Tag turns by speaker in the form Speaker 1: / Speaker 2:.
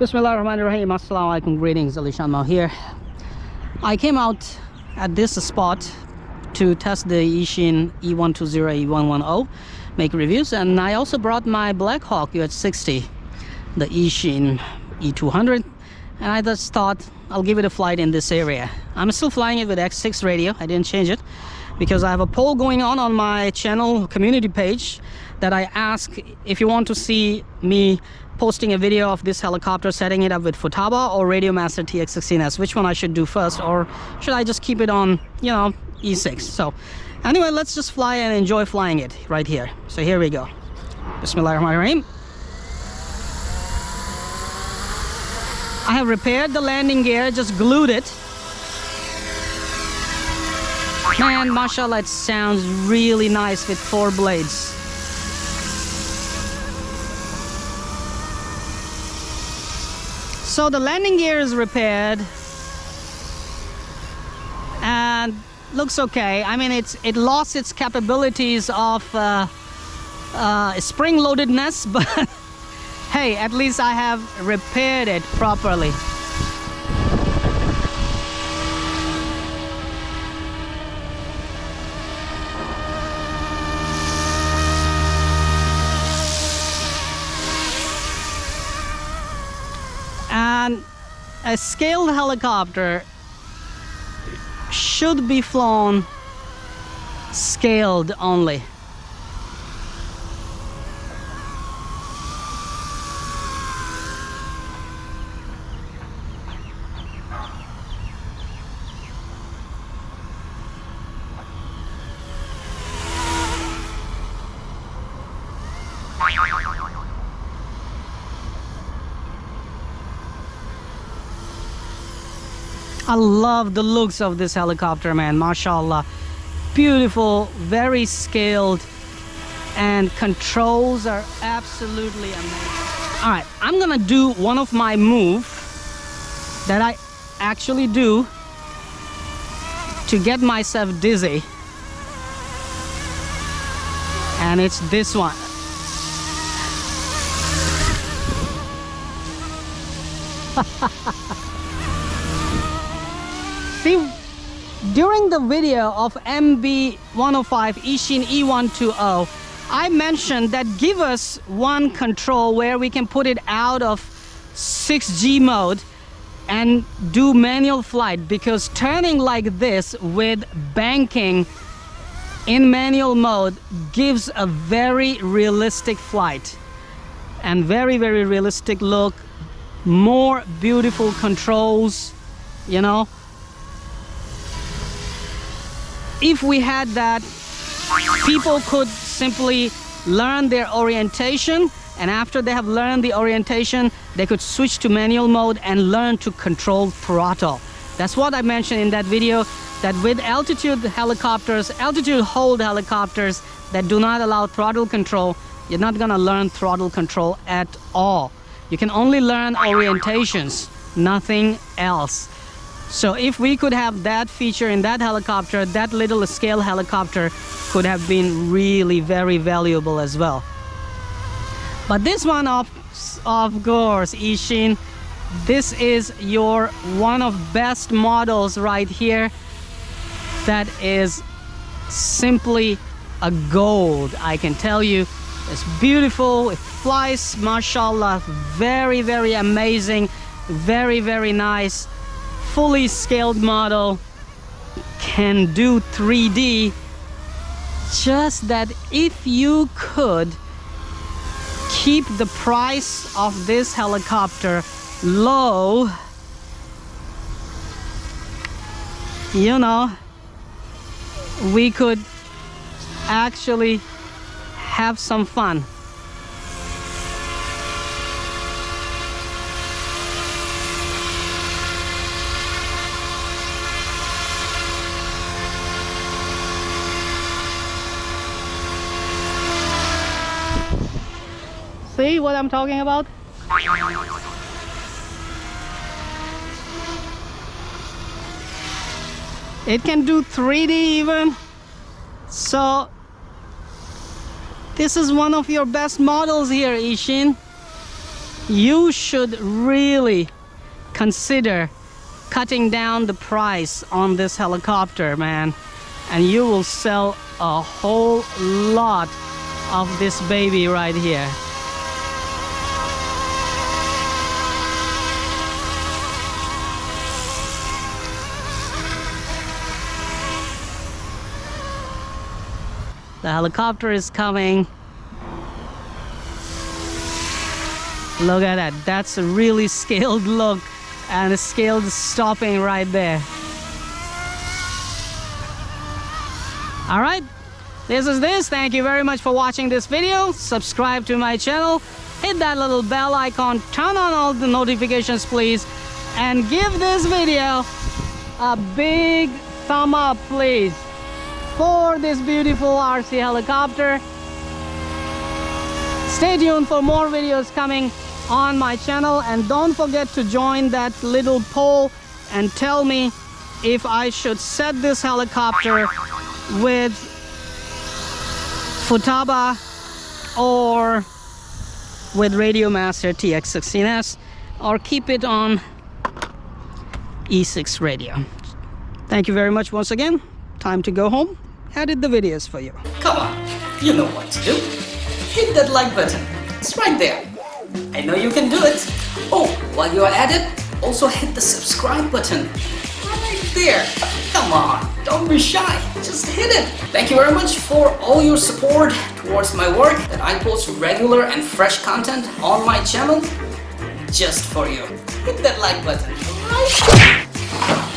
Speaker 1: Bismillahirrahmanirrahim. Assalamu alaikum. Greetings. Alishan Mao here. I came out at this spot to test the Ishin E120 E110, make reviews, and I also brought my Black Hawk UH-60, the Ishin E200, and I just thought I'll give it a flight in this area. I'm still flying it with X6 radio. I didn't change it because I have a poll going on my channel community page that I ask if you want to see me posting a video of this helicopter, setting it up with Futaba or Radio Master TX16S, which one I should do first, or should I just keep it on, you know, E6? So anyway, let's just fly and enjoy flying it right here. So here we go. Bismillahirrahmanirrahim. I have repaired the landing gear, just glued it. Man, mashallah, it sounds really nice with 4 blades. So the landing gear is repaired and looks okay. I mean, it lost its capabilities of spring-loadedness, but hey, at least I have repaired it properly. And a scaled helicopter should be flown scaled only. I love the looks of this helicopter, man. Mashallah, beautiful, very scaled, and controls are absolutely amazing. All right, I'm gonna do one of my moves that I actually do to get myself dizzy, and it's this one. See, during the video of MB105 Ishin E120, I mentioned that give us one control where we can put it out of 6G mode and do manual flight, because turning like this with banking in manual mode gives a very realistic flight and very realistic look, more beautiful controls, you know. If we had that, people could simply learn their orientation, and after they have learned the orientation, they could switch to manual mode and learn to control throttle. That's what I mentioned in that video, that with altitude helicopters, altitude hold helicopters that do not allow throttle control, you're not gonna learn throttle control at all. You can only learn orientations, nothing else. So if we could have that feature in that helicopter, that little scale helicopter could have been really very valuable as well. But this one, of course, Ishin, this is your one of best models right here. That is simply a gold, I can tell you. It's beautiful, it flies, mashallah, very amazing, very nice. Fully scaled model, can do 3D. Just that if you could keep the price of this helicopter low, you know, we could actually have some fun. See what I'm talking about? It can do 3D even. So this is one of your best models here, Ishin. you should really consider cutting down the price on this helicopter, man, and you will sell a whole lot of this baby right here. The helicopter is coming. Look at that. That's a really scaled look, and a scaled stopping right there. All right, this is this. Thank you very much for watching this video. Subscribe to my channel. Hit that little bell icon. Turn on all the notifications, please. And give this video a big thumb up, please, for this beautiful RC helicopter. Stay tuned for more videos coming on my channel, and don't forget to join that little poll and tell me if I should set this helicopter with Futaba or with Radiomaster TX16S, or keep it on E6 radio. Thank you very much once again. Time to go home. Edit the videos for you.
Speaker 2: Come on, you know what to do. Hit that like button. It's right there. I know you can do it. Oh, while you're at it, also hit the subscribe button. Right there. Come on, don't be shy. Just hit it. Thank you very much for all your support towards my work, that I post regular and fresh content on my channel just for you. Hit that like button. Right?